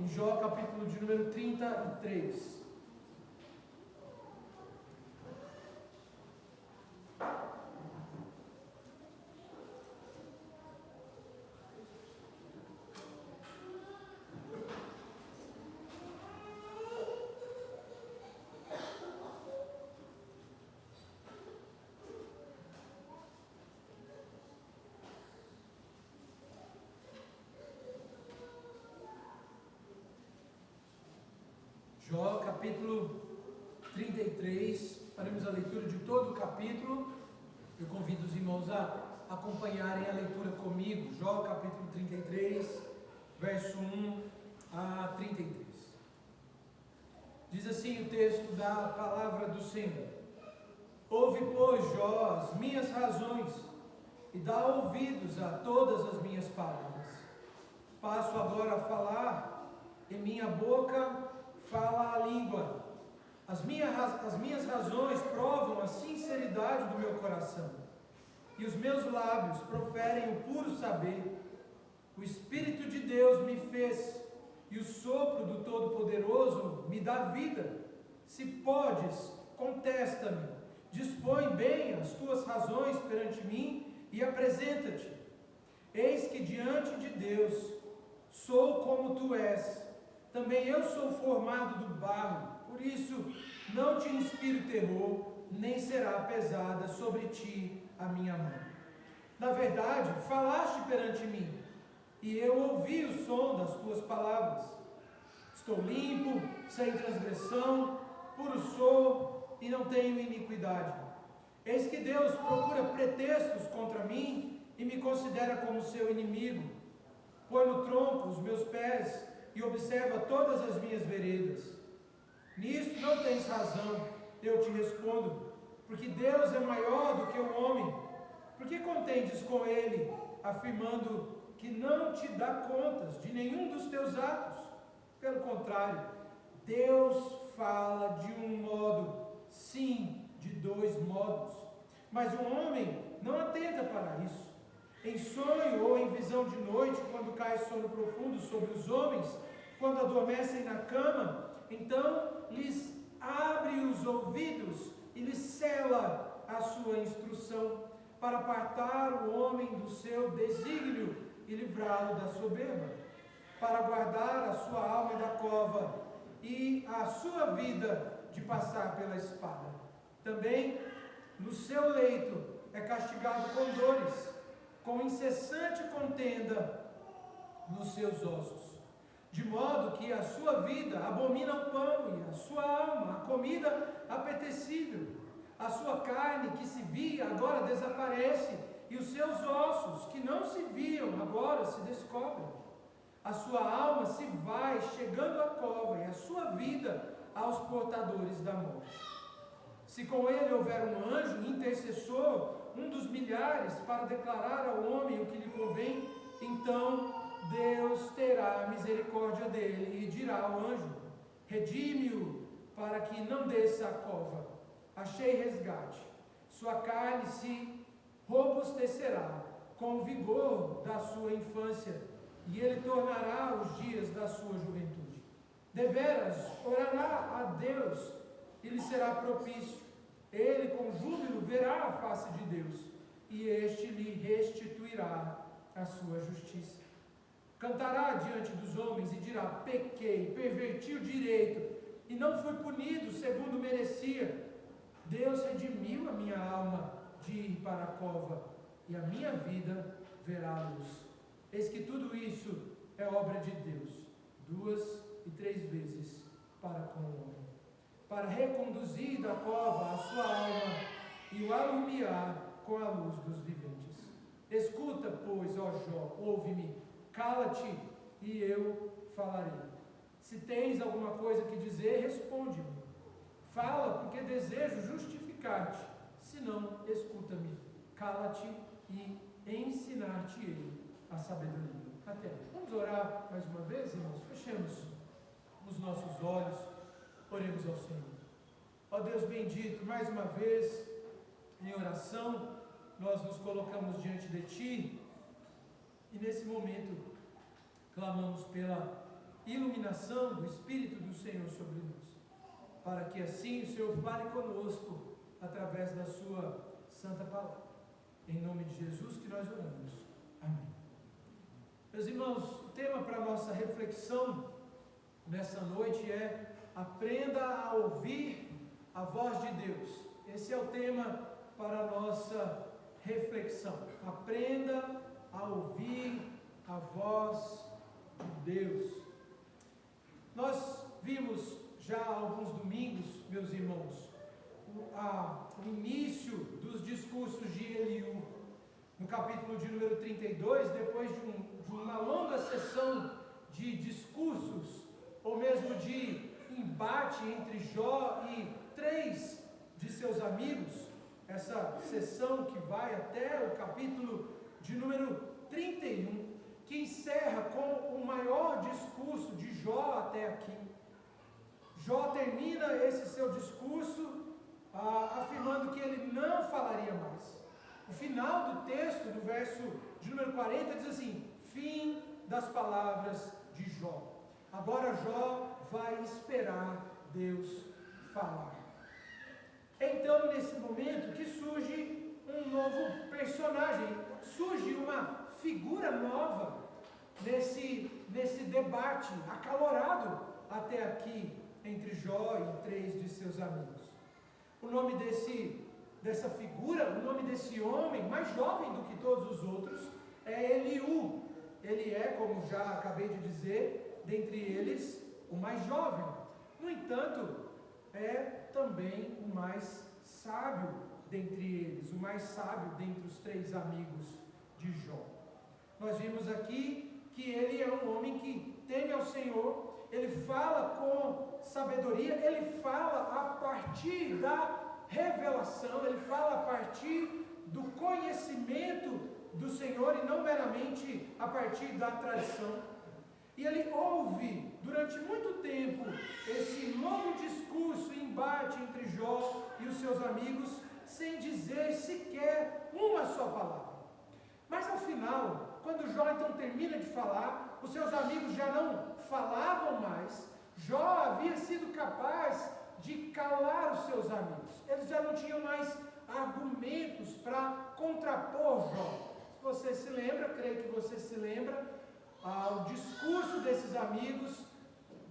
Jó, capítulo de número 33. Jó, capítulo 33, faremos a leitura de todo o capítulo. Eu convido os irmãos a acompanharem a leitura comigo. Jó, capítulo 33, verso 1 a 33. Diz assim o texto da palavra do Senhor: Ouve, pois, Jó, as minhas razões, e dá ouvidos a todas as minhas palavras. Passo agora a falar, e minha boca fala a língua. As minhas razões provam a sinceridade do meu coração, e os meus lábios proferem o puro saber. O Espírito de Deus me fez, e o sopro do Todo-Poderoso me dá vida. Se podes, contesta-me, dispõe bem as tuas razões perante mim, e apresenta-te. Eis que diante de Deus sou como tu és. Também eu sou formado do barro, por isso não te inspiro terror, nem será pesada sobre ti a minha mão. Na verdade, falaste perante mim, e eu ouvi o som das tuas palavras. Estou limpo, sem transgressão, puro sou e não tenho iniquidade. Eis que Deus procura pretextos contra mim e me considera como seu inimigo. Põe no tronco os meus pés e observa todas as minhas veredas. Nisto não tens razão, eu te respondo, porque Deus é maior do que o homem. Por que contendes com ele, afirmando que não te dá contas de nenhum dos teus atos? Pelo contrário, Deus fala de um modo, sim, de dois modos, mas o homem não atenta para isso. Em sonho ou em visão de noite, quando cai sono profundo sobre os homens, quando adormecem na cama, então lhes abre os ouvidos e lhes cela a sua instrução, para apartar o homem do seu desígnio e livrá-lo da soberba, para guardar a sua alma da cova e a sua vida de passar pela espada. Também no seu leito é castigado com dores, com incessante contenda nos seus ossos, de modo que a sua vida abomina o pão e a sua alma a comida apetecível. A sua carne que se via agora desaparece, e os seus ossos que não se viam agora se descobrem. A sua alma se vai chegando à cova, e a sua vida aos portadores da morte. Se com ele houver um anjo intercessor, um dos milhares, para declarar ao homem o que lhe convém, então Deus terá misericórdia dele e dirá ao anjo: redime-o, para que não desça a cova. Achei resgate. Sua carne se robustecerá com o vigor da sua infância, e ele tornará os dias da sua juventude. Deveras orará a Deus e lhe será propício. Ele com júbilo verá a face de Deus, e este lhe restituirá a sua justiça. Cantará diante dos homens e dirá: pequei, perverti o direito, e não fui punido segundo merecia. Deus redimiu a minha alma de ir para a cova, e a minha vida verá a luz. Eis que tudo isso é obra de Deus, 2 e 3 vezes para com o homem, para reconduzir da cova a sua alma e o alumiar com a luz dos viventes. Escuta, pois, ó Jó, ouve-me, cala-te e eu falarei. Se tens alguma coisa que dizer, responde-me. Fala, porque desejo justificar-te. Se não, escuta-me, cala-te e ensinar-te-ei a sabedoria. Até. Vamos orar mais uma vez, irmãos? Fechemos os nossos olhos, oremos ao Senhor. Ó Deus bendito, mais uma vez, em oração, nós nos colocamos diante de Ti, e nesse momento, clamamos pela iluminação do Espírito do Senhor sobre nós, para que assim o Senhor fale conosco através da sua santa palavra. Em nome de Jesus que nós oramos. Amém. Meus irmãos, o tema para a nossa reflexão nessa noite é: aprenda a ouvir a voz de Deus. Esse é o tema para a nossa reflexão. Aprenda a ouvir a voz de Deus. Nós vimos já há alguns domingos, meus irmãos, o início dos discursos de Eliú, no capítulo de número 32, depois de uma longa sessão de discursos, ou mesmo de embate entre Jó e 3 de seus amigos, essa sessão que vai até o capítulo de número 31, que encerra com o maior discurso de Jó até aqui. Jó termina esse seu discurso afirmando que ele não falaria mais. O final do texto, no verso de número 40, diz assim: fim das palavras de Jó. Agora Jó vai esperar Deus falar. Então, nesse momento que surge um novo personagem, surge uma figura nova nesse debate acalorado até aqui entre Jó e 3 de seus amigos. O nome dessa figura, o nome desse homem, mais jovem do que todos os outros, é Eliú. Ele é, como já acabei de dizer, dentre eles, o mais jovem. No entanto, é também o mais sábio dentre eles, o mais sábio dentre os 3 amigos de Jó. Nós vimos aqui que ele é um homem que teme ao Senhor, ele fala com sabedoria, ele fala a partir da revelação, ele fala a partir do conhecimento do Senhor e não meramente a partir da tradição. E ele ouve durante muito tempo esse longo discurso e embate entre Jó e os seus amigos, sem dizer sequer uma só palavra. Mas ao final, quando Jó então termina de falar, os seus amigos já não falavam mais. Jó havia sido capaz de calar os seus amigos. Eles já não tinham mais argumentos para contrapor Jó. Se você se lembra, creio que você se lembra, o discurso desses amigos,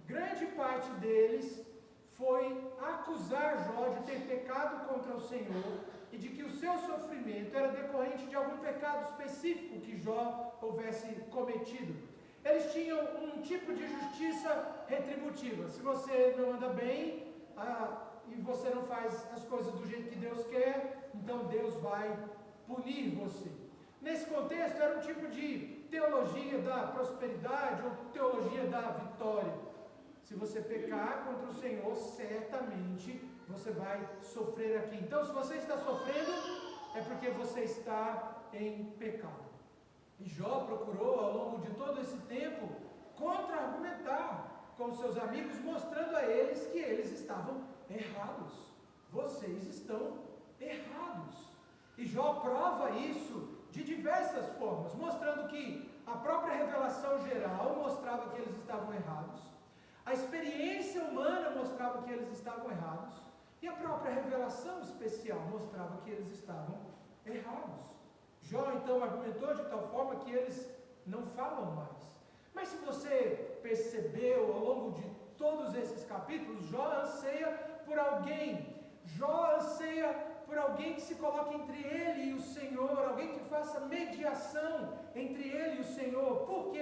grande parte deles foi acusar Jó de ter pecado contra o Senhor e de que o seu sofrimento era decorrente de algum pecado específico que Jó houvesse cometido. Eles tinham um tipo de justiça retributiva. Se você não anda bem e você não faz as coisas do jeito que Deus quer, então Deus vai punir você. Nesse contexto, era um tipo de teologia da prosperidade ou teologia da vitória. Se você pecar contra o Senhor, certamente você vai sofrer aqui. Então, se você está sofrendo, é porque você está em pecado. E Jó procurou, ao longo de todo esse tempo, contra-argumentar com seus amigos, mostrando a eles que eles estavam errados. Vocês estão errados. E Jó prova isso de diversas formas, mostrando que a própria revelação geral mostrava que eles estavam errados, a experiência humana mostrava que eles estavam errados, e a própria revelação especial mostrava que eles estavam errados. Jó então argumentou de tal forma que eles não falam mais. Mas se você percebeu ao longo de todos esses capítulos, Jó anseia por alguém. Jó anseia por alguém que se coloque entre ele e o Senhor, alguém que faça mediação entre ele e o Senhor, porque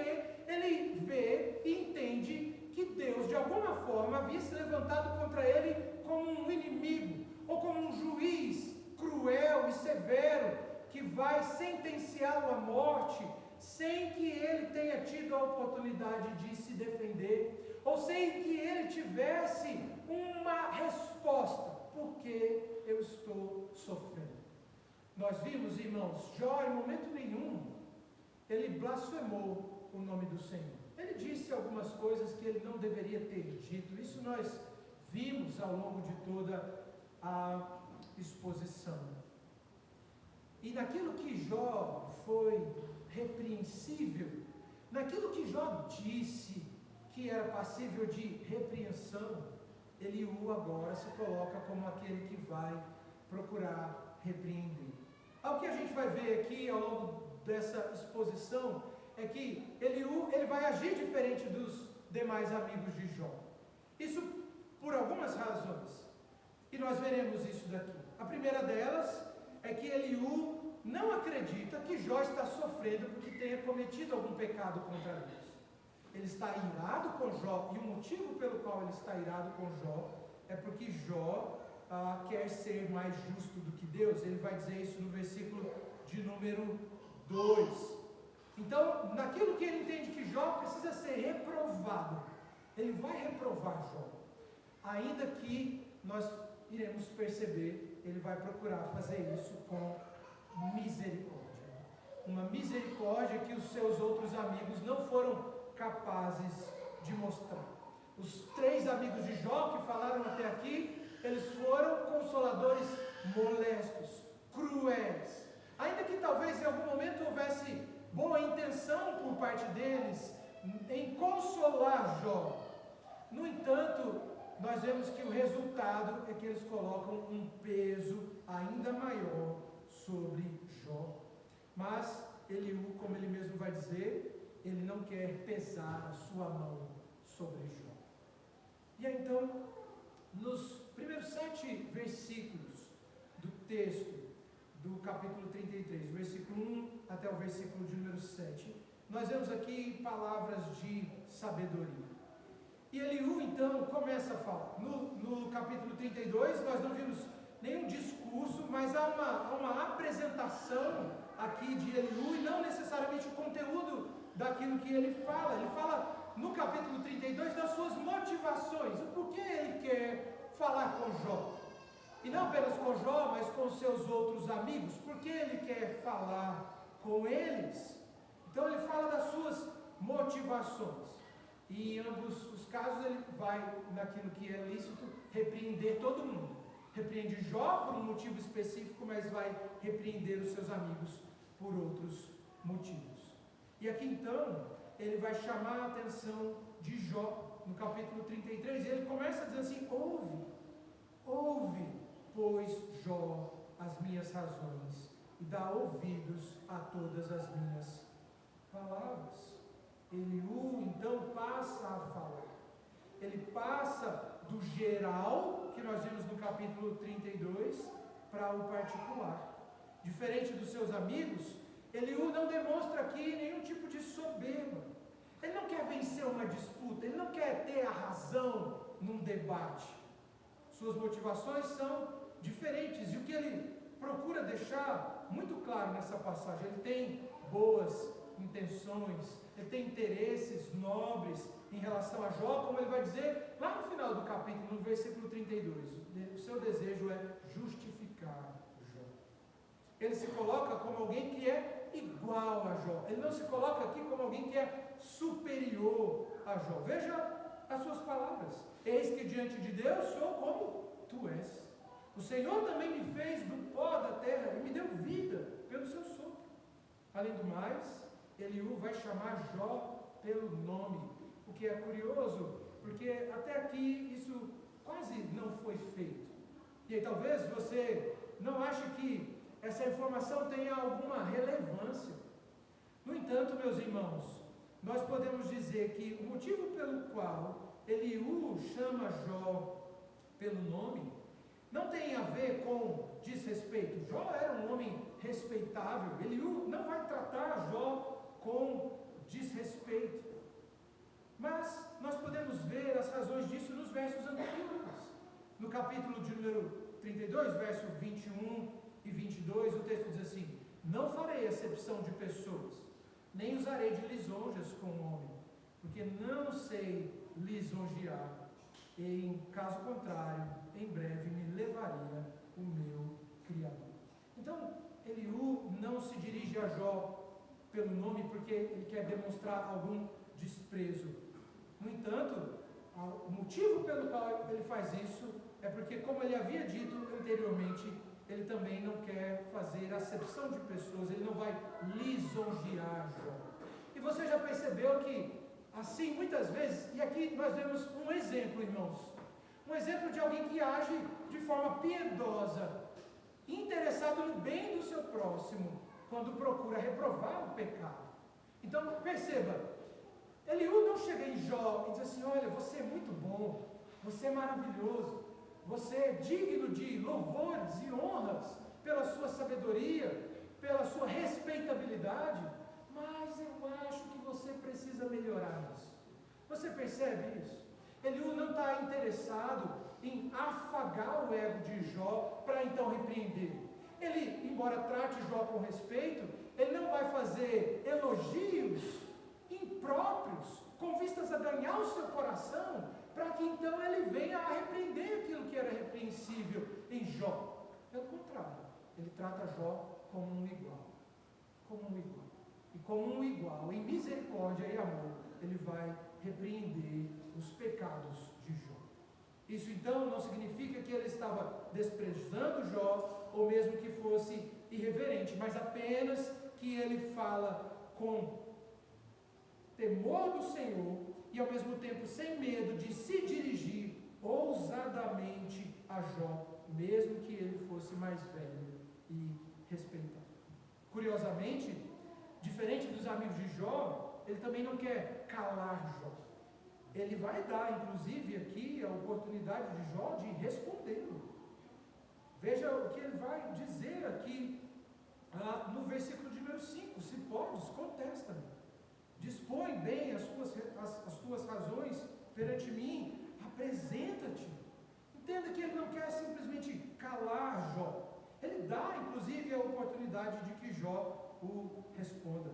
ele vê e entende que Deus de alguma forma havia se levantado contra ele como um inimigo, ou como um juiz cruel e severo, que vai sentenciá-lo à morte, sem que ele tenha tido a oportunidade de se defender, ou sem que ele tivesse uma resposta. Porque eu estou sofrendo. Nós vimos, irmãos, Jó em momento nenhum ele blasfemou o nome do Senhor. Ele disse algumas coisas que ele não deveria ter dito. Isso nós vimos ao longo de toda a exposição. E naquilo que Jó foi repreensível, naquilo que Jó disse que era passível de repreensão, Eliú agora se coloca como aquele que vai procurar repreender. O que a gente vai ver aqui ao longo dessa exposição é que Eliú ele vai agir diferente dos demais amigos de Jó. Isso por algumas razões. E nós veremos isso daqui. A primeira delas é que Eliú não acredita que Jó está sofrendo porque tenha cometido algum pecado contra Deus. Ele está irado com Jó, e o motivo pelo qual ele está irado com Jó é porque Jó quer ser mais justo do que Deus. Ele vai dizer isso no versículo de número 2. Então, naquilo que ele entende que Jó precisa ser reprovado, ele vai reprovar Jó. Ainda que nós iremos perceber, ele vai procurar fazer isso com misericórdia. Uma misericórdia que os seus outros amigos não foram capazes de mostrar. Os 3 amigos de Jó que falaram até aqui, eles foram consoladores molestos, cruéis. Ainda que talvez em algum momento houvesse boa intenção por parte deles em consolar Jó. No entanto, nós vemos que o resultado é que eles colocam um peso ainda maior sobre Jó. Mas Eliú, como ele mesmo vai dizer, ele não quer pesar a sua mão sobre Jó. E aí, então, nos primeiros 7 versículos do texto do capítulo 33, versículo 1 até o versículo de número 7, nós vemos aqui palavras de sabedoria. E Eliú então começa a falar. No capítulo 32 nós não vimos nenhum discurso, mas há uma apresentação aqui de Eliú, e não necessariamente o conteúdo daquilo que ele fala. Ele fala no capítulo 32 das suas motivações, o porquê ele quer falar com Jó. E não apenas com Jó, mas com seus outros amigos, porque ele quer falar com eles. Então ele fala das suas motivações. E em ambos os casos ele vai, naquilo que é lícito, repreender todo mundo. Repreende Jó por um motivo específico, mas vai repreender os seus amigos por outros motivos. E aqui então, ele vai chamar a atenção de Jó, no capítulo 33, e ele começa dizendo assim: ouve, pois, Jó, as minhas razões, e dá ouvidos a todas as minhas palavras. Eliú então passa a falar. Ele passa do geral, que nós vimos no capítulo 32, para o particular. Diferente dos seus amigos, Eliú não demonstra aqui nenhum tipo de soberba. Ele não quer vencer uma disputa, ele não quer ter a razão num debate. Suas motivações são diferentes, e o que ele procura deixar muito claro nessa passagem: ele tem boas intenções, ele tem interesses nobres em relação a Jó, como ele vai dizer lá no final do capítulo, no versículo 32. O seu desejo é justificar Jó. Ele se coloca como alguém que é igual a Jó. Ele não se coloca aqui como alguém que é superior a Jó. Veja as suas palavras: eis que diante de Deus sou como tu és. O Senhor também me fez do pó da terra e me deu vida pelo seu sopro. Além do mais, Eliú vai chamar Jó pelo nome, o que é curioso, porque até aqui isso quase não foi feito. E aí talvez você não ache que essa informação tenha alguma relevância. No entanto, meus irmãos, nós podemos dizer que o motivo pelo qual Eliú chama Jó pelo nome não tem a ver com desrespeito. Jó era um homem respeitável. Eliú não vai tratar Jó com desrespeito. Mas nós podemos ver as razões disso nos versos anteriores. No capítulo de número 32, verso 21 e 22, o texto diz assim: não farei acepção de pessoas, nem usarei de lisonjas com o homem, porque não sei lisonjear, e em caso contrário, em breve me levaria o meu Criador. Então, Eliú não se dirige a Jó pelo nome porque ele quer demonstrar algum desprezo. No entanto, o motivo pelo qual ele faz isso é porque, como ele havia dito anteriormente, ele também não quer fazer acepção de pessoas, ele não vai lisonjear Jó. E você já percebeu que assim, muitas vezes, e aqui nós vemos um exemplo, irmãos, um exemplo de alguém que age de forma piedosa, interessado no bem do seu próximo, quando procura reprovar o pecado. Então, perceba, Eliú não chega em Jó e diz assim: olha, você é muito bom, você é maravilhoso, você é digno de louvores e honras pela sua sabedoria, pela sua respeitabilidade, mas eu acho que você precisa melhorar isso. Você percebe isso? Eliú não está interessado em afagar o ego de Jó para então repreendê-lo. Ele, embora trate Jó com respeito, ele não vai fazer elogios impróprios, com vistas a ganhar o seu coração, para que então ele venha a repreender aquilo que era repreensível em Jó. Pelo contrário, ele trata Jó como um igual. Como um igual. E como um igual, em misericórdia e amor, ele vai repreender os pecados de Jó. Isso então não significa que ele estava desprezando Jó, ou mesmo que fosse irreverente, mas apenas que ele fala com temor do Senhor e ao mesmo tempo sem medo de se dirigir ousadamente a Jó, mesmo que ele fosse mais velho e respeitado. Curiosamente, diferente dos amigos de Jó, ele também não quer calar Jó. Ele vai dar, inclusive, aqui a oportunidade de Jó de respondê-lo. Veja o que ele vai dizer aqui no versículo de número 5: se podes, contesta-me. Dispõe bem as tuas razões perante mim, apresenta-te. Entenda que ele não quer simplesmente calar Jó. Ele dá, inclusive, a oportunidade de que Jó o responda.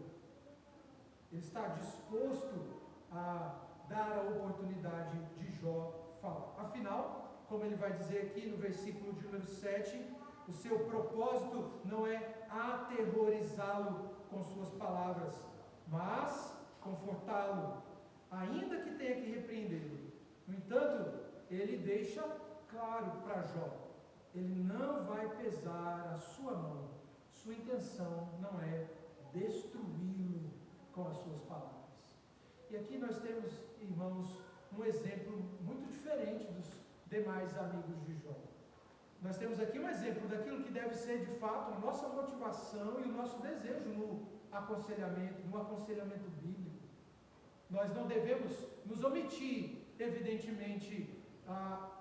Ele está disposto a dar a oportunidade de Jó falar. Afinal, como ele vai dizer aqui no versículo de número 7, o seu propósito não é aterrorizá-lo com suas palavras, mas confortá-lo, ainda que tenha que repreendê-lo. No entanto, ele deixa claro para Jó: ele não vai pesar a sua mão, sua intenção não é destruí-lo com as suas palavras. E aqui nós temos, irmãos, um exemplo muito diferente dos demais amigos de Jó. Nós temos aqui um exemplo daquilo que deve ser de fato a nossa motivação e o nosso desejo no aconselhamento bíblico. Nós não devemos nos omitir, evidentemente,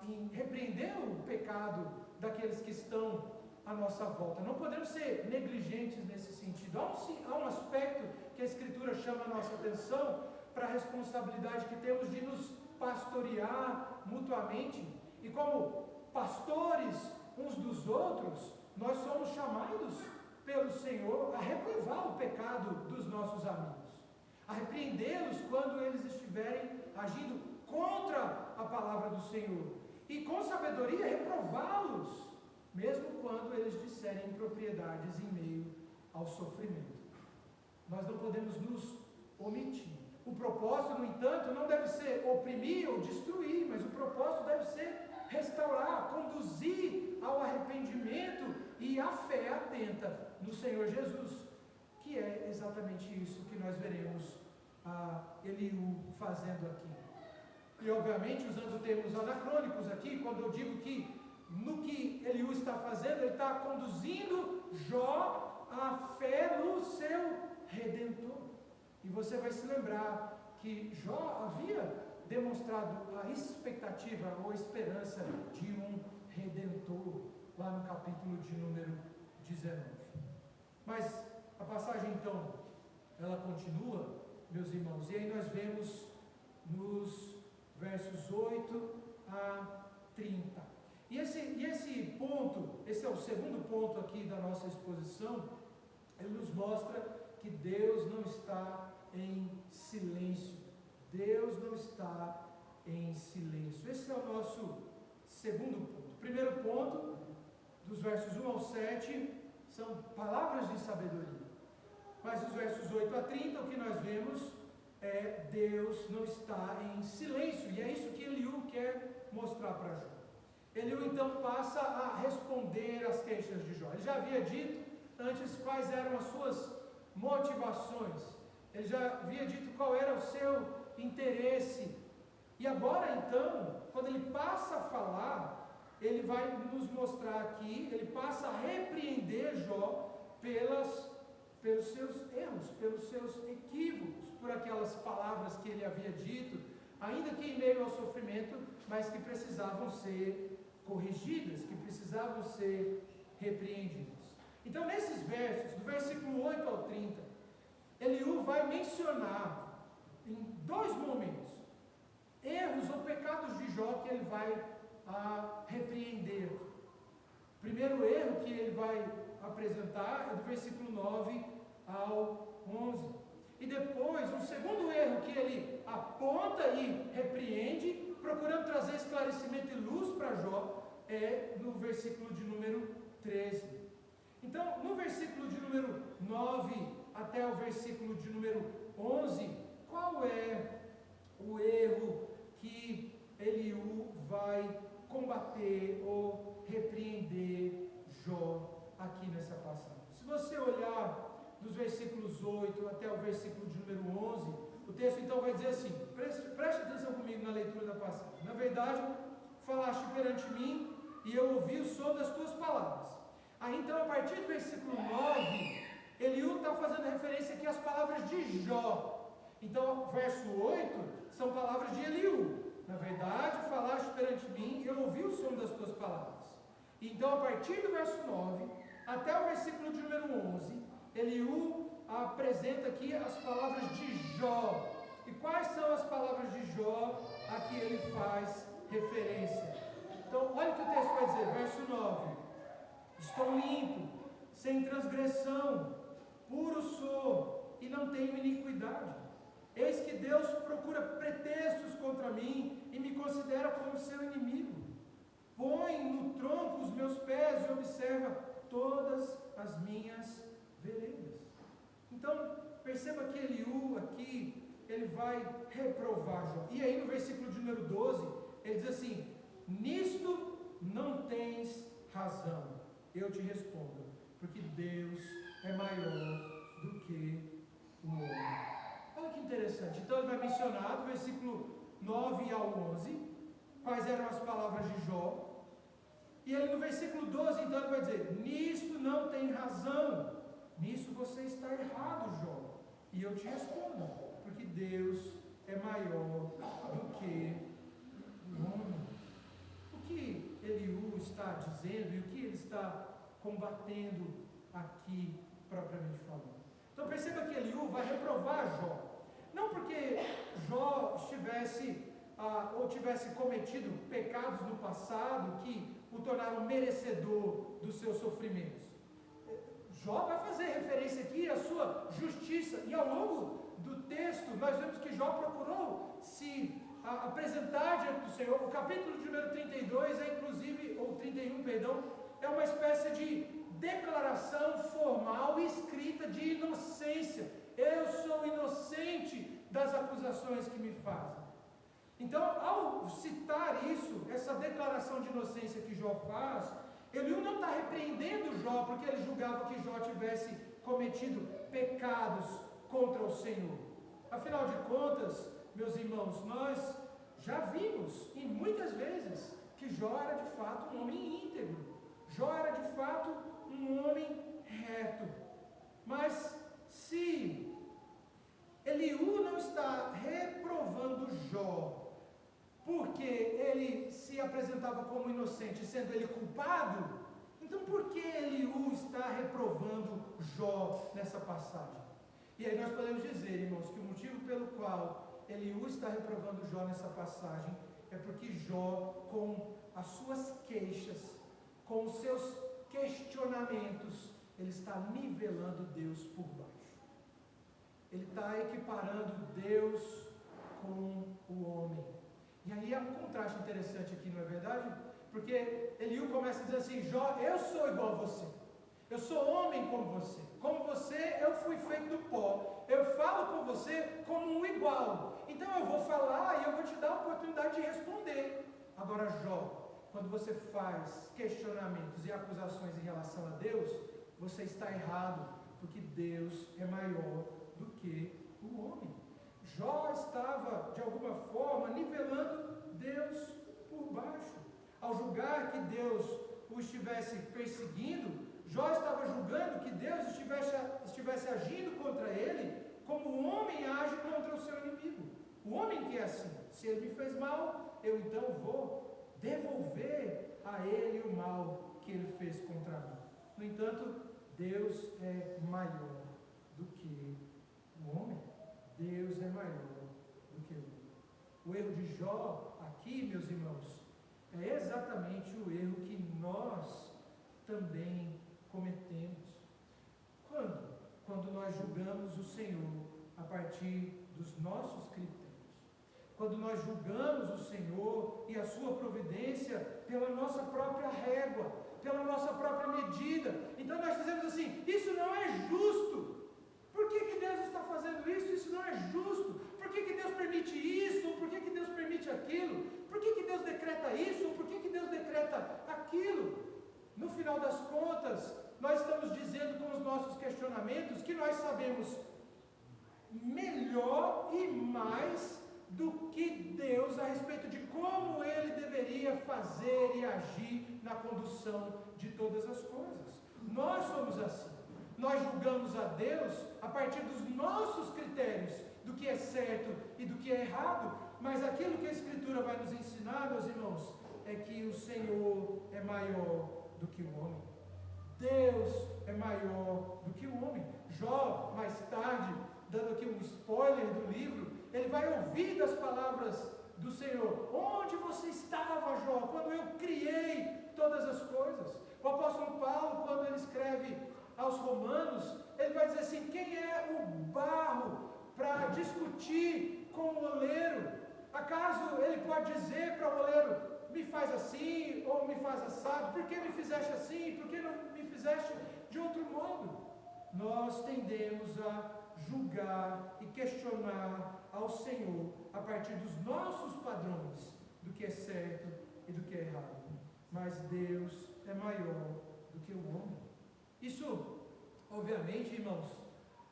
em repreender o pecado daqueles que estão à nossa volta. Não podemos ser negligentes nesse sentido. Há um aspecto que a Escritura chama a nossa atenção para a responsabilidade que temos de nos pastorear mutuamente. E como pastores uns dos outros, nós somos chamados pelo Senhor a reprovar o pecado dos nossos amigos, a repreendê-los quando eles estiverem agindo contra a palavra do Senhor, e com sabedoria reprová-los, mesmo quando eles disserem impropriedades em meio ao sofrimento. Nós não podemos nos omitir. O propósito, no entanto, não deve ser oprimir ou destruir, mas o propósito deve ser restaurar, conduzir ao arrependimento e à fé atenta no Senhor Jesus, que é exatamente isso que nós veremos Eliú fazendo aqui. E obviamente, usando termos anacrônicos aqui, quando eu digo que no que Eliú está fazendo, ele está conduzindo Jó à fé no seu Redentor. E você vai se lembrar que Jó havia demonstrado a expectativa ou esperança de um Redentor, lá no capítulo de número 19. Mas a passagem então, ela continua, meus irmãos, e aí nós vemos nos versos 8 a 30. E esse ponto, esse é o segundo ponto aqui da nossa exposição, ele nos mostra que Deus não está em silêncio. Deus não está em silêncio. Esse é o nosso segundo ponto. Primeiro ponto, dos versos 1 ao 7, são palavras de sabedoria. Mas dos versos 8 a 30, o que nós vemos é Deus não está em silêncio. E é isso que Eliú quer mostrar para Jó. Eliú então passa a responder às queixas de Jó. Ele já havia dito antes quais eram as suas motivações. Ele já havia dito qual era o seu interesse. E agora então, quando ele passa a falar, ele vai nos mostrar aqui, ele passa a repreender Jó pelos seus erros, pelos seus equívocos, por aquelas palavras que ele havia dito, ainda que em meio ao sofrimento, mas que precisavam ser corrigidas, que precisavam ser repreendidas. Então, nesses versos, do versículo 8 ao 30, Eliú vai mencionar em dois momentos erros ou pecados de Jó que ele vai repreender. O primeiro erro que ele vai apresentar é do versículo 9 ao 11. E depois, um segundo erro que ele aponta e repreende, procurando trazer esclarecimento e luz para Jó, é no versículo de número 13. Então, no versículo de número 9 até o versículo de número 11, qual é o erro que Eliú vai combater ou repreender Jó aqui nessa passagem? Se você olhar dos versículos 8 até o versículo de número 11, o texto então vai dizer assim, preste atenção comigo na leitura da passagem. Na verdade, falaste perante mim e eu ouvi o som das tuas palavras. Aí então, a partir do versículo 9, Eliú está fazendo referência aqui às palavras de Jó. Então, verso 8 são palavras de Eliú. Na verdade, falaste perante mim e eu ouvi o som das tuas palavras. Então, a partir do verso 9 até o versículo de número 11, Eliú apresenta aqui as palavras de Jó. E quais são as palavras de Jó a que ele faz referência? Então, olha o que o texto vai dizer, verso 9: estou limpo, sem transgressão, puro sou e não tenho iniquidade. Eis que Deus procura pretextos contra mim e me considera como seu inimigo. Põe no tronco os meus pés e observa todas as minhas veredas. Então, perceba que Eliú aqui, ele vai reprovar Jó. E aí no versículo de número 12, ele diz assim: nisto não tens razão. Eu te respondo, porque Deus é maior do que o homem. Olha que interessante. Então ele vai mencionar do versículo 9 ao 11 quais eram as palavras de Jó. E ele no versículo 12 então ele vai dizer: nisto não tem razão, nisso você está errado, Jó. E eu te respondo, porque Deus é maior do que o homem. O que Eliú está dizendo e o que ele está combatendo aqui propriamente falando? Então perceba que Eliú vai reprovar Jó. Não porque Jó tivesse cometido pecados no passado que o tornaram merecedor dos seus sofrimentos. Jó vai fazer referência aqui à sua justiça, e ao longo do texto nós vemos que Jó procurou se apresentar diante do Senhor. O capítulo de número 32 é inclusive, ou 31, perdão, é uma espécie de declaração formal e escrita de inocência. Eu sou inocente das acusações que me fazem. Então, ao citar isso, essa declaração de inocência que Jó faz, Eliú não está repreendendo Jó porque ele julgava que Jó tivesse cometido pecados contra o Senhor. Afinal de contas, meus irmãos, nós já vimos, e muitas vezes, que Jó era de fato um homem íntegro. Jó era de fato um homem reto. Mas se Eliú não está reprovando Jó porque ele se apresentava como inocente, sendo ele culpado, então por que Eliú está reprovando Jó nessa passagem? E aí nós podemos dizer, irmãos, que o motivo pelo qual Eliú está reprovando Jó nessa passagem é porque Jó, com as suas queixas, com os seus questionamentos, ele está nivelando Deus por baixo. Ele está equiparando Deus com o homem. E aí é um contraste interessante aqui, não é verdade? Porque Eliú começa a dizer assim: Jó, eu sou igual a você. Eu sou homem como você. Como você, eu fui feito do pó. Eu falo com você como um igual. Então eu vou falar e eu vou te dar a oportunidade de responder. Agora, Jó, quando você faz questionamentos e acusações em relação a Deus, você está errado, porque Deus é maior do que o homem. Jó estava, de alguma forma, nivelando Deus por baixo. Ao julgar que Deus o estivesse perseguindo, Jó estava julgando que Deus estivesse agindo contra ele, como o homem age contra o seu inimigo. O homem que é assim: se ele me fez mal, eu então vou devolver a ele o mal que ele fez contra mim. No entanto, Deus é maior do que o homem. Deus é maior do que o homem. O erro de Jó aqui, meus irmãos, é exatamente o erro que nós também cometemos. Quando nós julgamos o Senhor a partir dos nossos critérios. Quando nós julgamos o Senhor e a sua providência pela nossa própria régua, pela nossa própria medida. Então nós dizemos assim: isso não é justo. Por que Deus está fazendo isso? Isso não é justo. Por que Deus permite isso? Ou por que Deus permite aquilo? Por que Deus decreta isso? Ou por que Deus decreta aquilo? No final das contas, nós estamos dizendo com os nossos questionamentos que nós sabemos melhor e mais do que Deus a respeito de como Ele deveria fazer e agir na condução de todas as coisas. Nós somos assim. Nós julgamos a Deus a partir dos nossos critérios, do que é certo e do que é errado, mas aquilo que a Escritura vai nos ensinar, meus irmãos, é que o Senhor é maior do que o homem. Deus é maior do que o homem. Jó, mais tarde, dando aqui um spoiler do livro, ele vai ouvir das palavras do Senhor: onde você estava, Jó, quando eu criei todas as coisas? O apóstolo Paulo, quando ele escreve aos Romanos, ele vai dizer assim: quem é o barro para discutir com o oleiro? Acaso ele pode dizer para o oleiro: me faz assim, ou me faz assado? Por que me fizeste assim? Por que não me fizeste de outro modo? Nós tendemos a julgar e questionar ao Senhor a partir dos nossos padrões, do que é certo e do que é errado. Mas Deus é maior do que o homem. Isso, obviamente, irmãos,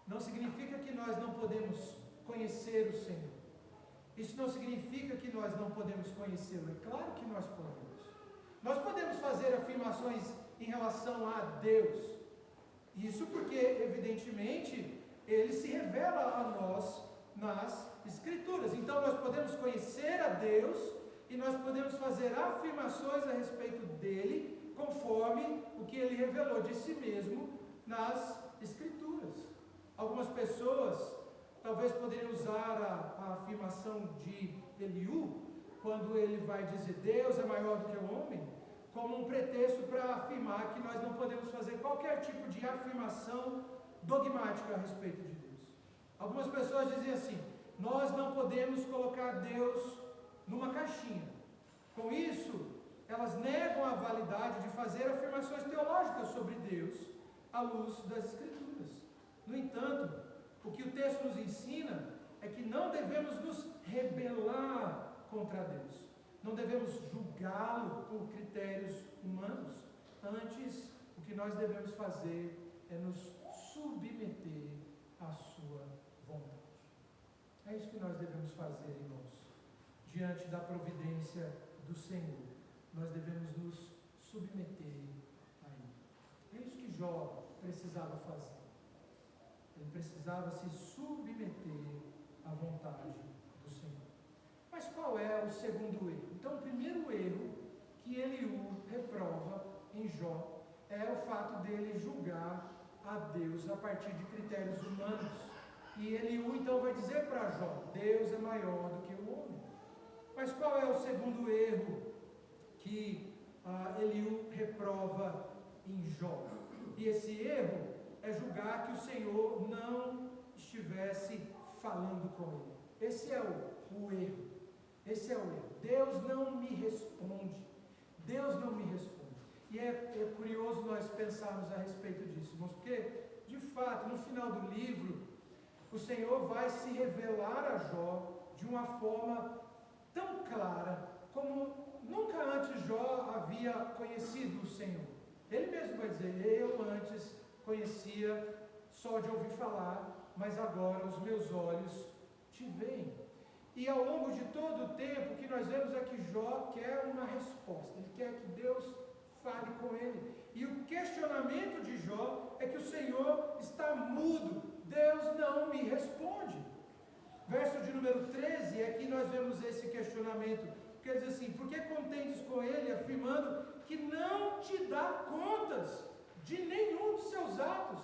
não significa que nós não podemos conhecer o Senhor. Isso não significa que nós não podemos conhecê-lo. É claro que nós podemos. Nós podemos fazer afirmações em relação a Deus. Isso porque, evidentemente, Ele se revela a nós nas Escrituras. Então nós podemos conhecer a Deus e nós podemos fazer afirmações a respeito dEle, conforme o que Ele revelou de si mesmo nas Escrituras. Algumas pessoas talvez poderiam usar a afirmação de Eliú, quando ele vai dizer Deus é maior do que o homem, como um pretexto para afirmar que nós não podemos fazer qualquer tipo de afirmação dogmática a respeito de Deus. Algumas pessoas dizem assim: nós não podemos colocar Deus numa caixinha. Com isso, elas negam a validade de fazer afirmações teológicas sobre Deus à luz das Escrituras. No entanto, o que o texto nos ensina é que não devemos nos rebelar contra Deus. Não devemos julgá-lo por critérios humanos. Antes, o que nós devemos fazer é nos submeter à sua vontade. É isso que nós devemos fazer, irmãos. Diante da providência do Senhor, nós devemos nos submeter a Ele. É isso que Jó precisava fazer. Ele precisava se submeter à vontade do Senhor. Mas qual é o segundo erro? Então, o primeiro erro que Eliú reprova em Jó é o fato dele julgar a Deus a partir de critérios humanos. E Eliú então vai dizer para Jó: Deus é maior do que o homem. Mas qual é o segundo erro que Eliú reprova em Jó? E esse erro é julgar que o Senhor não estivesse falando com ele. Esse é o erro. Esse é o erro. Deus não me responde. Deus não me responde. E é curioso nós pensarmos a respeito disso, irmãos, porque, de fato, no final do livro, o Senhor vai se revelar a Jó de uma forma tão clara como nunca antes Jó havia conhecido o Senhor. Ele mesmo vai dizer: eu antes conhecia só de ouvir falar, mas agora os meus olhos te te veem. E ao longo de todo o tempo, o que nós vemos é que Jó quer uma resposta, ele quer que Deus fale com ele. E o questionamento de Jó é que o Senhor está mudo, Deus não me responde. Verso de número 13 é que nós vemos esse questionamento, porque ele diz assim: por que contendes com ele, afirmando que não te dá contas de nenhum dos seus atos?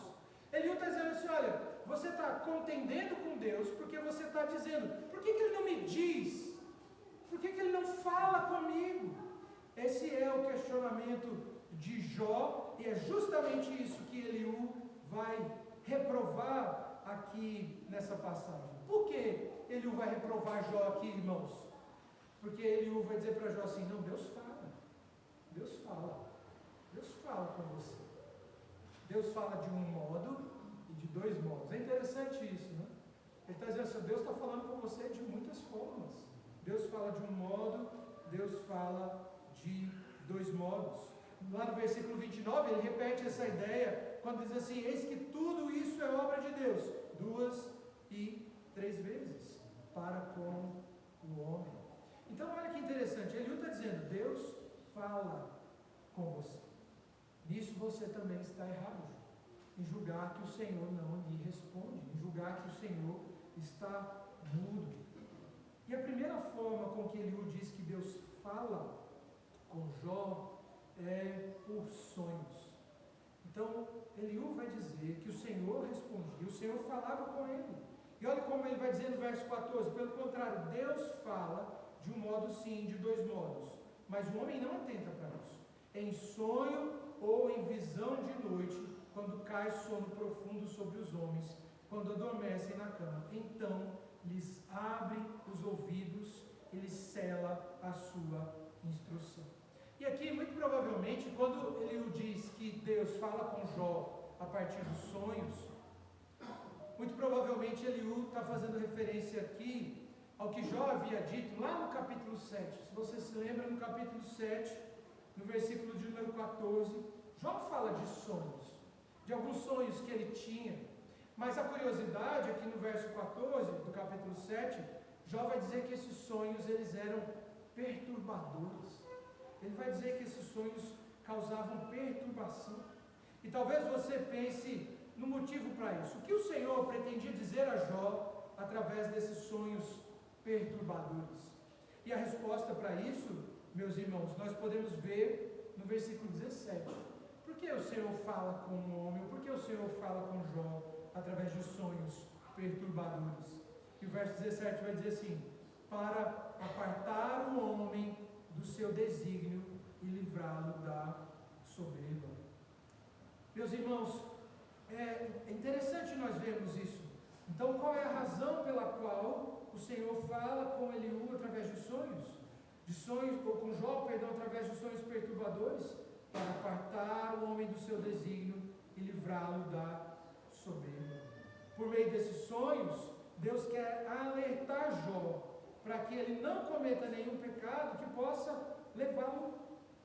Eliú está dizendo assim: olha, você está contendendo com Deus, porque você está dizendo, por que ele não me diz? Por que ele não fala comigo? Esse é o questionamento de Jó, e é justamente isso que Eliú vai reprovar aqui nessa passagem. Por que Eliú vai reprovar Jó aqui, irmãos? Porque Eliú vai dizer para Jó assim: não, Deus fala, Deus fala, Deus fala com você. Deus fala de um modo e de dois modos. É interessante isso, né? Ele está dizendo assim: Deus está falando com você de muitas formas. Deus fala de um modo, Deus fala de dois modos. Lá no versículo 29, ele repete essa ideia, quando diz assim: eis que tudo isso é obra de Deus, 2 e 3 vezes, para com o homem. Então olha que interessante, Eliú está dizendo: Deus fala com você. Nisso você também está errado, em julgar que o Senhor não lhe responde, em julgar que o Senhor está mudo. E a primeira forma com que Eliú diz que Deus fala com Jó é por sonhos. Então Eliú vai dizer que o Senhor respondia, o Senhor falava com ele. E olha como ele vai dizer no verso 14: pelo contrário, Deus fala de um modo sim, de dois modos, mas o homem não atenta para isso. Em sonho ou em visão de noite, quando cai sono profundo sobre os homens, quando adormecem na cama, então lhes abre os ouvidos e lhes cela a sua instrução. E aqui, muito provavelmente, quando ele diz que Deus fala com Jó a partir dos sonhos, muito provavelmente Eliú está fazendo referência aqui ao que Jó havia dito lá no capítulo 7. Se você se lembra, no capítulo 7, no versículo de número 14, Jó fala de sonhos, de alguns sonhos que ele tinha. Mas a curiosidade é que no verso 14 do capítulo 7, Jó vai dizer que esses sonhos eles eram perturbadores. Ele vai dizer que esses sonhos causavam perturbação. E talvez você pense no motivo para isso. O que o Senhor pretendia dizer a Jó através desses sonhos perturbadores? E a resposta para isso, meus irmãos, nós podemos ver no versículo 17. Por que o Senhor fala com o homem? Por que o Senhor fala com Jó através de sonhos perturbadores? E o verso 17 vai dizer assim: para apartar o homem do seu desígnio e livrá-lo da soberba. Meus irmãos, é interessante nós vermos isso. Então, qual é a razão pela qual o Senhor fala com Eliú através de sonhos? Ou com Jó, perdão, através de sonhos perturbadores? Para apartar o homem do seu desígnio e livrá-lo da soberba. Por meio desses sonhos, Deus quer alertar Jó para que ele não cometa nenhum pecado que possa levá-lo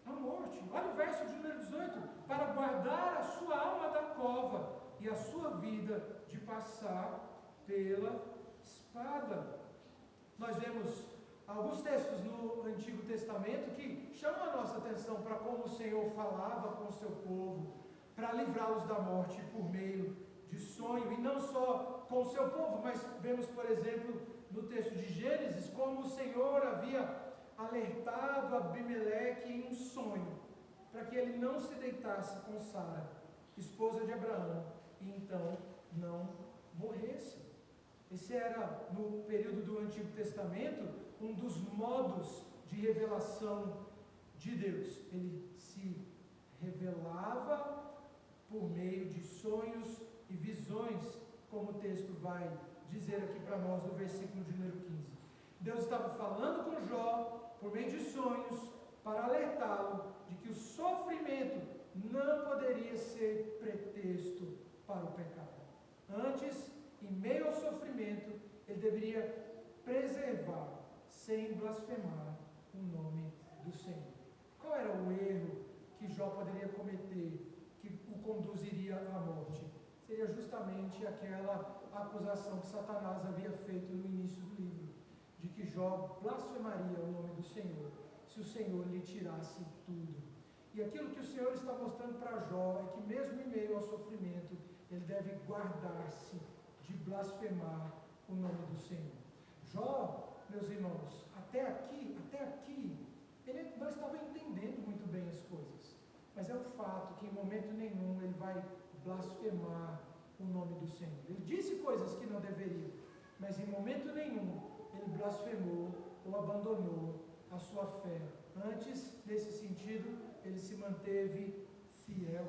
à morte. Olha o verso de número 18: para guardar a sua alma da cova e a sua vida de passar pela espada. Nós vemos alguns textos no Antigo Testamento que chamam a nossa atenção para como o Senhor falava com o seu povo, para livrá-los da morte por meio de sonho, e não só com o seu povo, mas vemos, por exemplo, no texto de Gênesis, como o Senhor havia alertado Abimeleque em um sonho, para que ele não se deitasse com Sara, esposa de Abraão, e então não morresse. Esse era, no período do Antigo Testamento, um dos modos de revelação de Deus. Ele se revelava por meio de sonhos e visões, como o texto vai dizer aqui para nós no versículo de número 15. Deus estava falando com Jó por meio de sonhos para alertá-lo de que o sofrimento não poderia ser pretexto para o pecado. Antes, em meio ao sofrimento, ele deveria preservar, sem blasfemar, o nome do Senhor. Qual era o erro que Jó poderia cometer que o conduziria à morte? Seria justamente aquela a acusação que Satanás havia feito no início do livro, de que Jó blasfemaria o nome do Senhor, se o Senhor lhe tirasse tudo. E aquilo que o Senhor está mostrando para Jó é que mesmo em meio ao sofrimento, ele deve guardar-se de blasfemar o nome do Senhor. Jó, meus irmãos, até aqui, ele não estava entendendo muito bem as coisas, mas é um fato que em momento nenhum ele vai blasfemar o nome do Senhor. Ele disse coisas que não deveria, mas em momento nenhum ele blasfemou ou abandonou a sua fé. Antes, nesse sentido, ele se manteve fiel.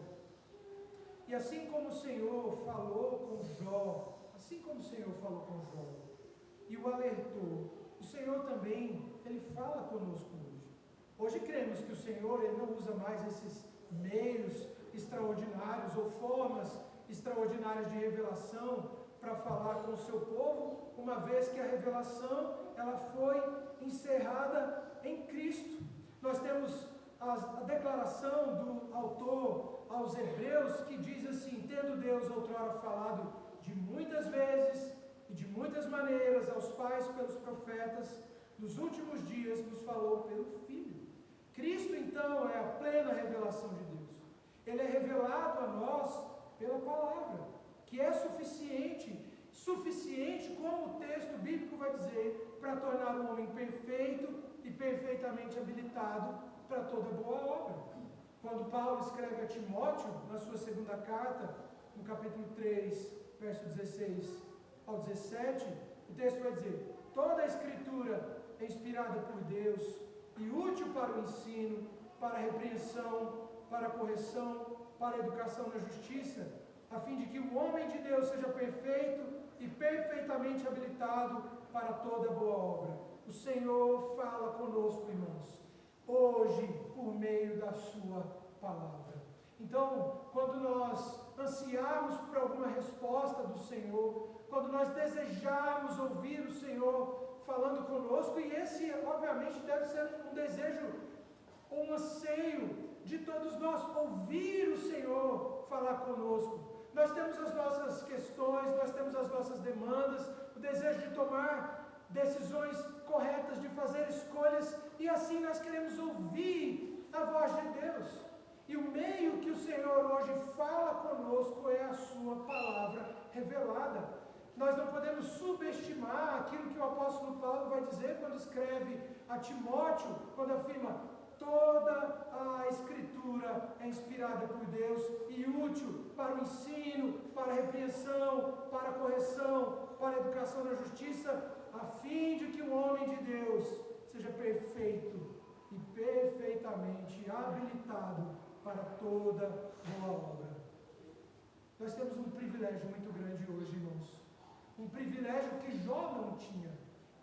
E assim como o Senhor falou com Jó, e o alertou, o Senhor também, ele fala conosco hoje. Hoje cremos que o Senhor, ele não usa mais esses meios extraordinários ou formas extraordinárias de revelação para falar com o seu povo, uma vez que a revelação, ela foi encerrada em Cristo. Nós temos a declaração do autor aos Hebreus, que diz assim: tendo Deus outrora falado de muitas vezes e de muitas maneiras aos pais pelos profetas, nos últimos dias nos falou pelo Filho. Cristo, então, é a plena revelação de Deus. Ele é revelado a nós pela palavra, que é suficiente, como o texto bíblico vai dizer, para tornar o homem perfeito e perfeitamente habilitado para toda boa obra. Quando Paulo escreve a Timóteo, na sua segunda carta, no capítulo 3, verso 16 ao 17, o texto vai dizer: toda a escritura é inspirada por Deus e útil para o ensino, para a repreensão, para a correção, para a educação na justiça, a fim de que o homem de Deus seja perfeito e perfeitamente habilitado para toda boa obra. O Senhor fala conosco, irmãos, hoje, por meio da sua palavra. Então, quando nós ansiarmos por alguma resposta do Senhor, quando nós desejarmos ouvir o Senhor falando conosco, e esse obviamente deve ser um desejo, um anseio de todos nós, ouvir o Senhor falar conosco. Nós temos as nossas questões, nós temos as nossas demandas, o desejo de tomar decisões corretas, de fazer escolhas, e assim nós queremos ouvir a voz de Deus. E o meio que o Senhor hoje fala conosco é a sua palavra revelada. Nós não podemos subestimar aquilo que o apóstolo Paulo vai dizer quando escreve a Timóteo, quando afirma: toda a escritura é inspirada por Deus e útil para o ensino, para a repreensão, para a correção, para a educação na justiça, a fim de que o homem de Deus seja perfeito e perfeitamente habilitado para toda boa obra. Nós temos um privilégio muito grande hoje, irmãos. Um privilégio que Jó não tinha,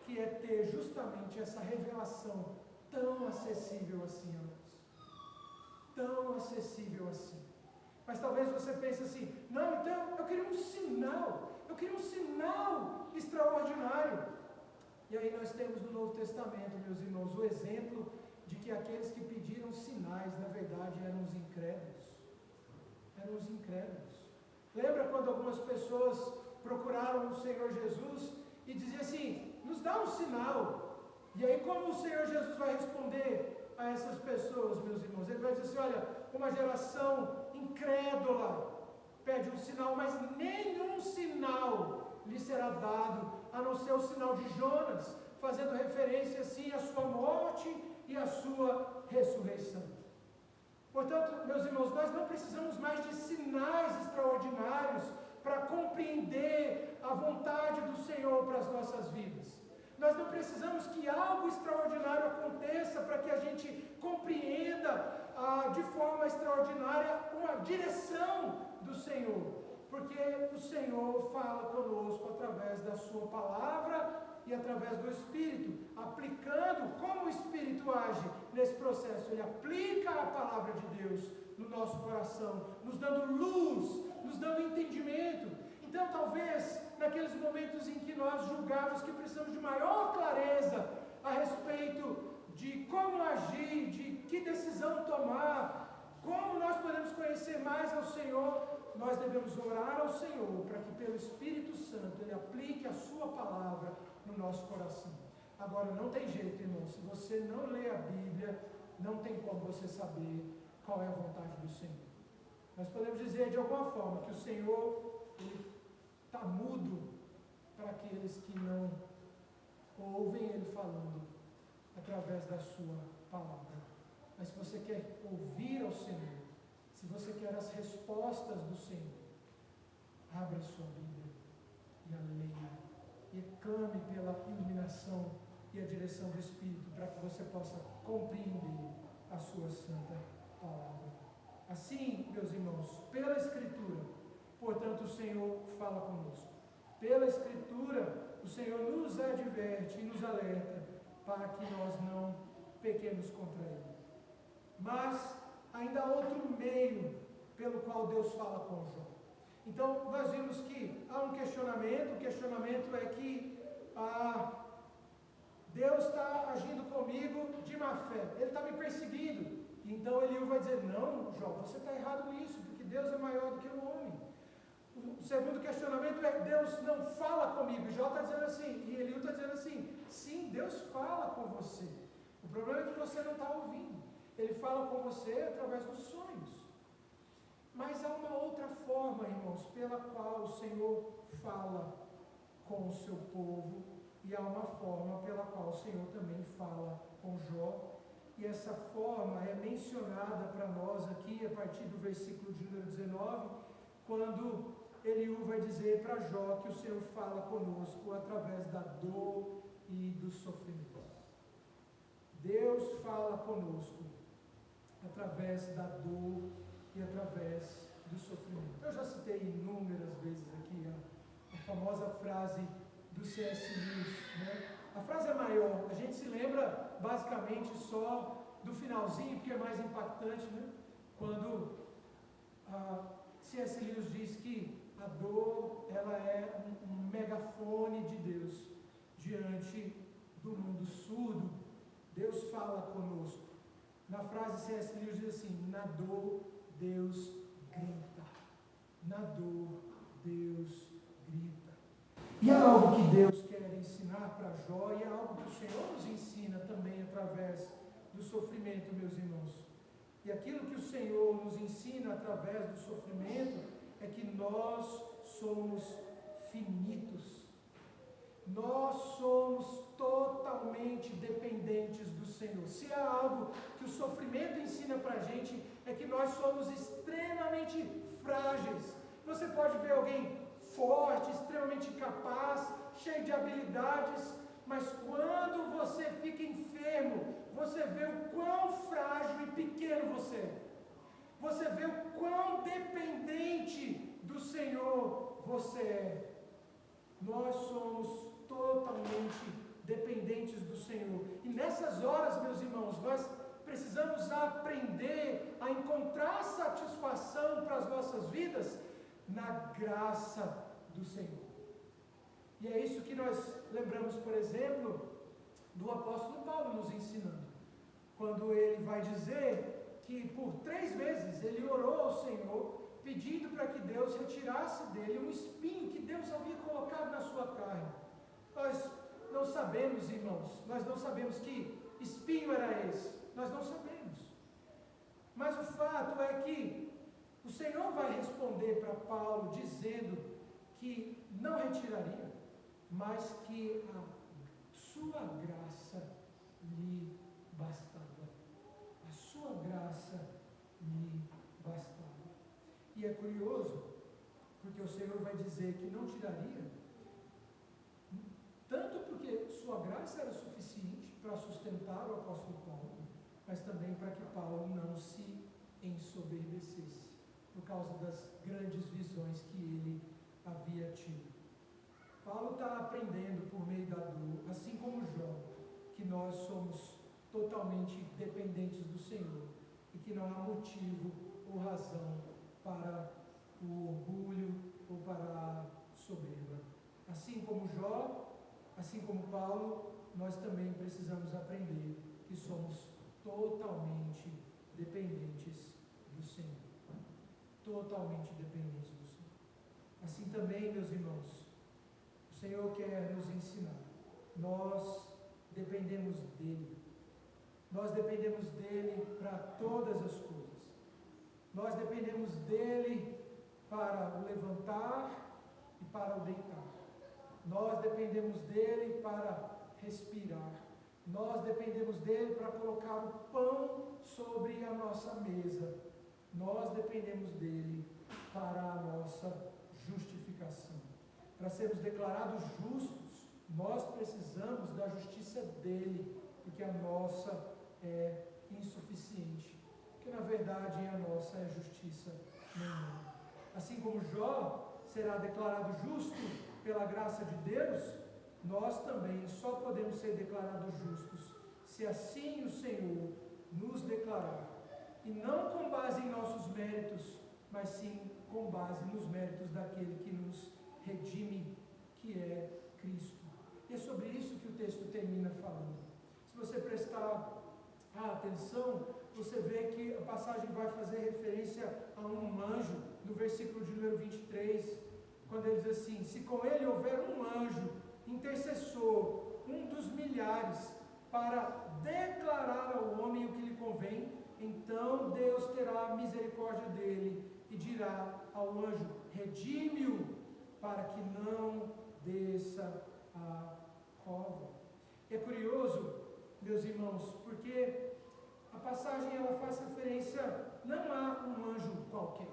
que é ter justamente essa revelação tão acessível assim a nós. Tão acessível assim. Mas talvez você pense assim: não, então eu queria um sinal extraordinário. E aí nós temos no Novo Testamento, meus irmãos, o exemplo de que aqueles que pediram sinais, na verdade, eram os incrédulos. Eram os incrédulos. Lembra quando algumas pessoas procuraram o Senhor Jesus e diziam assim: nos dá um sinal. E aí como o Senhor Jesus vai responder a essas pessoas, meus irmãos? Ele vai dizer assim: olha, uma geração incrédula pede um sinal, mas nenhum sinal lhe será dado, a não ser o sinal de Jonas, fazendo referência assim à sua morte e à sua ressurreição. Portanto, meus irmãos, nós não precisamos mais de sinais extraordinários para compreender a vontade do Senhor para as nossas vidas. Nós não precisamos que algo extraordinário aconteça para que a gente compreenda de forma extraordinária uma direção do Senhor, porque o Senhor fala conosco através da sua palavra e através do Espírito, aplicando como o Espírito age nesse processo. Ele aplica a palavra de Deus no nosso coração, nos dando luz, nos dando entendimento. Então talvez naqueles momentos em que nós julgamos que precisamos de maior clareza a respeito de como agir, de que decisão tomar, Como nós podemos conhecer mais ao Senhor? Nós devemos orar ao Senhor para que pelo Espírito Santo Ele aplique a sua palavra no nosso coração. Agora, não tem jeito, irmão, se você não lê a Bíblia, não tem como você saber qual é a vontade do Senhor. Nós podemos dizer de alguma forma que o Senhor está mudo para aqueles que não ouvem Ele falando através da sua palavra. Mas se você quer ouvir ao Senhor, se você quer as respostas do Senhor, abra a sua Bíblia e a leia, e clame pela iluminação e a direção do Espírito, para que você possa compreender a sua santa palavra. Assim, meus irmãos, pela Escritura, portanto, o Senhor fala conosco. Pela Escritura, o Senhor nos adverte e nos alerta para que nós não pequemos contra Ele. Mas ainda há outro meio pelo qual Deus fala com Jó. Então, nós vimos que há um questionamento. O questionamento é que Deus está agindo comigo de má fé. Ele está me perseguindo. Então, Eliú vai dizer, não, Jó, você está errado nisso, porque Deus é maior do que o homem. O segundo questionamento é, Deus não fala comigo. Jó está dizendo assim, e Eliú está dizendo assim, sim, Deus fala com você. O problema é que você não está ouvindo. Ele fala com você através dos sonhos. Mas há uma outra forma, irmãos, pela qual o Senhor fala com o seu povo, e há uma forma pela qual o Senhor também fala com Jó, e essa forma é mencionada para nós aqui, a partir do versículo de número 19, quando Eliú vai dizer para Jó que o Senhor fala conosco através da dor e do sofrimento. Deus fala conosco através da dor e através do sofrimento. Eu já citei inúmeras vezes aqui a famosa frase do C.S. Lewis, né? A frase é maior, a gente se lembra basicamente só do finalzinho, porque é mais impactante, né? Quando C.S. Lewis diz que a dor, ela é um megafone de Deus diante do mundo surdo. Deus fala conosco. Na frase C.S. Lewis diz assim, na dor Deus grita. Na dor Deus grita. E há algo que Deus quer ensinar para Jó, e há algo que o Senhor nos ensina também através do sofrimento, meus irmãos. E aquilo que o Senhor nos ensina através do sofrimento é que nós somos finitos. Nós somos totalmente dependentes do Senhor. Se há algo que o sofrimento ensina para a gente, é que nós somos extremamente frágeis. Você pode ver alguém forte, extremamente capaz, cheio de habilidades, mas quando você fica enfermo, você vê o quão frágil e pequeno você é. Você vê o quão dependente do Senhor você é. Nós somos totalmente dependentes do Senhor. E nessas horas, meus irmãos, nós precisamos aprender a encontrar satisfação para as nossas vidas na graça do Senhor. E é isso que nós lembramos, por exemplo, do apóstolo Paulo nos ensinando. Quando ele vai dizer que por 3 vezes ele orou ao Senhor, pedindo para que Deus retirasse dele um espinho que Deus havia colocado na sua carne. Nós não sabemos, irmãos, nós não sabemos que espinho era esse, nós não sabemos. Mas o fato é que o Senhor vai responder para Paulo dizendo que não retiraria, mas que a sua graça lhe bastava. A sua graça lhe bastava. E é curioso, porque o Senhor vai dizer que não tiraria, tanto porque sua graça era suficiente para sustentar o apóstolo Paulo, mas também para que Paulo não se ensoberbecesse, por causa das grandes visões que ele havia tido. Paulo está aprendendo por meio da dor, assim como Jó, que nós somos totalmente dependentes do Senhor e que não há motivo ou razão para o orgulho ou para a soberba. Assim como Jó, assim como Paulo, nós também precisamos aprender que somos totalmente dependentes do do Senhor. Totalmente dependentes do Senhor. Assim também, meus irmãos, o Senhor quer nos ensinar. Nós dependemos dEle. Nós dependemos dEle para todas as coisas. Nós dependemos dEle para o levantar e para o deitar. Nós dependemos dEle para respirar. Nós dependemos dEle para colocar o pão sobre a nossa mesa. Nós dependemos dEle para a nossa justificação. Para sermos declarados justos, nós precisamos da justiça dEle, porque a nossa é insuficiente. Porque na verdade a nossa é justiça nenhuma. Assim como Jó será declarado justo pela graça de Deus, nós também só podemos ser declarados justos se assim o Senhor nos declarar. E não com base em nossos méritos, mas sim com base nos méritos daquele que nos redime, que é Cristo. E é sobre isso que o texto termina falando. Se você prestar atenção, você vê que a passagem vai fazer referência a um anjo, no versículo de número 23, quando ele diz assim: se com ele houver um anjo, intercessor, um dos milhares, para declarar ao homem o que lhe convém, então Deus terá misericórdia dele e dirá ao anjo: redime-o, para que não desça a cova. É curioso, meus irmãos, porque a passagem ela faz referência não a um anjo qualquer,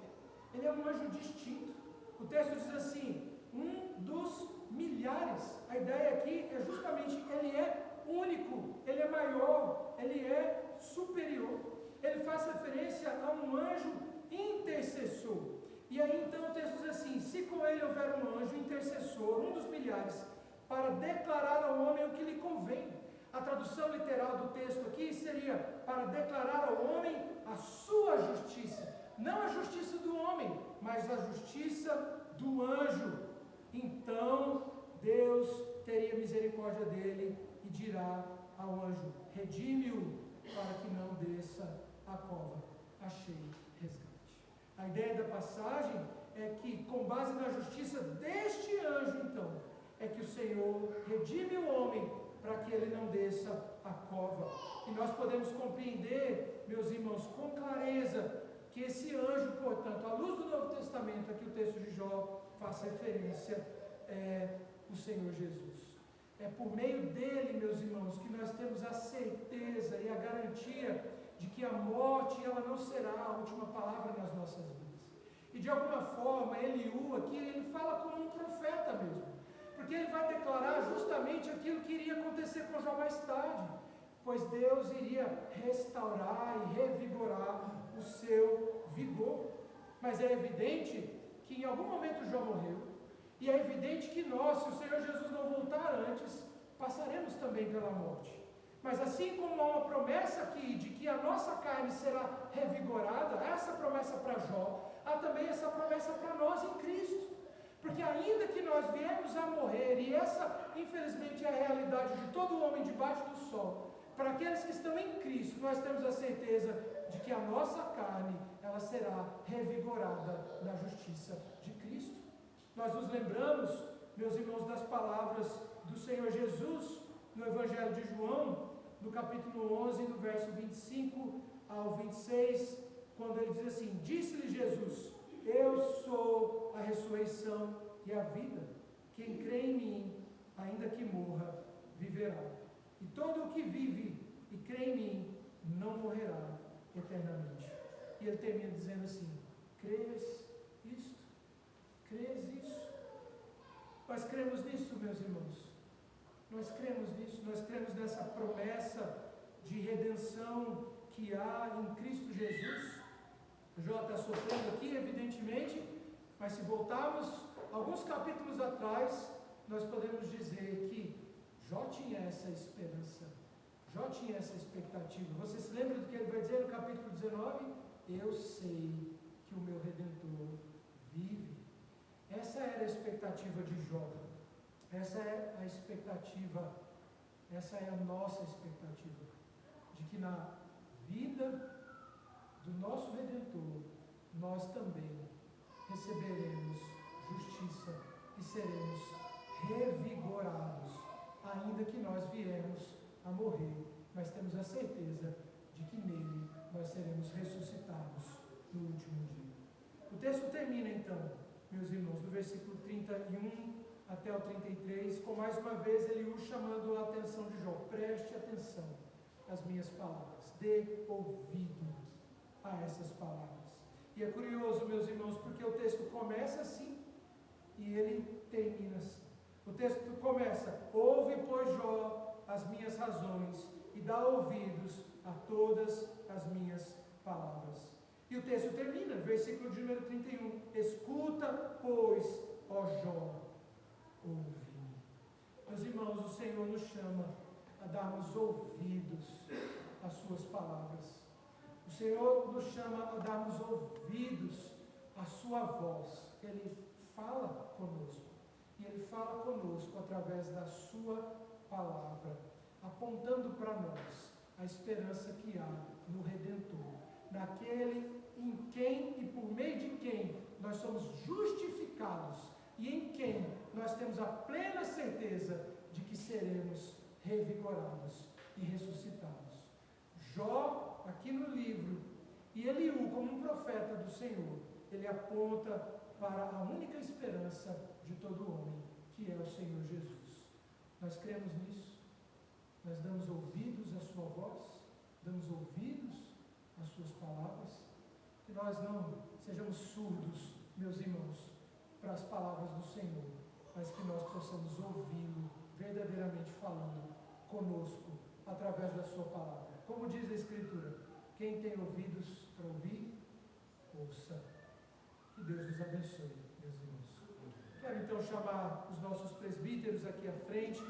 ele é um anjo distinto. O texto diz assim: um dos milhares. A ideia aqui é justamente, ele é único, ele é maior, ele é superior. Ele faz referência a um anjo intercessor. E aí então o texto diz assim: se com ele houver um anjo intercessor, um dos milhares, para declarar ao homem o que lhe convém. A tradução literal do texto aqui seria: para declarar ao homem a sua justiça. Não a justiça do homem, mas a justiça do anjo. Então Deus teria misericórdia dele e dirá ao anjo: redime-o, para que não desça a cova. Achei resgate. A ideia da passagem é que, com base na justiça deste anjo, então, é que o Senhor redime o homem para que ele não desça a cova. E nós podemos compreender, meus irmãos, com clareza, que esse anjo, portanto, à luz do Novo Testamento, aqui o texto de Jó faz referência, é o Senhor Jesus. É por meio dele, meus irmãos, que nós temos a certeza e a garantia de que a morte ela não será a última palavra nas nossas vidas. E de alguma forma, Eliú aqui, ele fala como um profeta mesmo, porque ele vai declarar justamente aquilo que iria acontecer com Jó mais tarde, pois Deus iria restaurar e revigorar o seu vigor. Mas é evidente que em algum momento Jó morreu, e é evidente que nós, se o Senhor Jesus não voltar antes, passaremos também pela morte. Mas assim como há uma promessa aqui de que a nossa carne será revigorada, essa promessa para Jó, há também essa promessa para nós em Cristo. Porque ainda que nós viemos a morrer, e essa infelizmente é a realidade de todo homem debaixo do sol, para aqueles que estão em Cristo, nós temos a certeza de que a nossa carne, ela será revigorada na justiça de Cristo. Nós nos lembramos, meus irmãos, das palavras do Senhor Jesus no Evangelho de João, no capítulo 11, no verso 25 ao 26, quando ele diz assim: disse-lhe Jesus: eu sou a ressurreição e a vida. Quem crê em mim, ainda que morra, viverá. E todo o que vive e crê em mim, não morrerá eternamente. E ele termina dizendo assim: crês isto? Crês isso? Nós cremos nisso, meus irmãos. Nós cremos nisso. Nós cremos nessa promessa de redenção que há em Cristo Jesus. Jó está sofrendo aqui, evidentemente, mas se voltarmos alguns capítulos atrás, nós podemos dizer que Jó tinha essa esperança, Jó tinha essa expectativa. Você se lembra do que ele vai dizer no capítulo 19? Eu sei que o meu Redentor vive. Essa era a expectativa de Jó, essa é a expectativa, essa é a nossa expectativa, de que na vida do nosso Redentor, nós também receberemos justiça e seremos revigorados, ainda que nós viemos a morrer, mas temos a certeza de que nele nós seremos ressuscitados no último dia. O texto termina então, meus irmãos, do versículo 31 até o 33, com mais uma vez Eliú chamando a atenção de Jó: preste atenção às minhas palavras, dê ouvido a essas palavras. E é curioso, meus irmãos, porque o texto começa assim e ele termina assim. O texto começa: ouve, pois, Jó, as minhas razões e dá ouvidos a todas as minhas palavras. E o texto termina, versículo de número 31, escuta, pois, ó Jó, ouve-me. Meus irmãos, o Senhor nos chama a darmos ouvidos às suas palavras. O Senhor nos chama a darmos ouvidos à sua voz. Ele fala conosco. E Ele fala conosco através da sua palavra, apontando para nós a esperança que há no Redentor, naquele em quem e por meio de quem nós somos justificados e em quem nós temos a plena certeza de que seremos revigorados e ressuscitados. Jó, aqui no livro, e Eliú, como um profeta do Senhor, ele aponta para a única esperança de todo homem, que é o Senhor Jesus. Nós cremos nisso? Nós damos ouvidos à sua voz? Damos ouvidos às suas palavras? Que nós não sejamos surdos, meus irmãos, para as palavras do Senhor, mas que nós possamos ouvi-lo verdadeiramente falando conosco através da sua palavra. Como diz a Escritura, quem tem ouvidos para ouvir, ouça. Que Deus nos abençoe, meus irmãos. Quero então chamar os nossos presbíteros aqui à frente.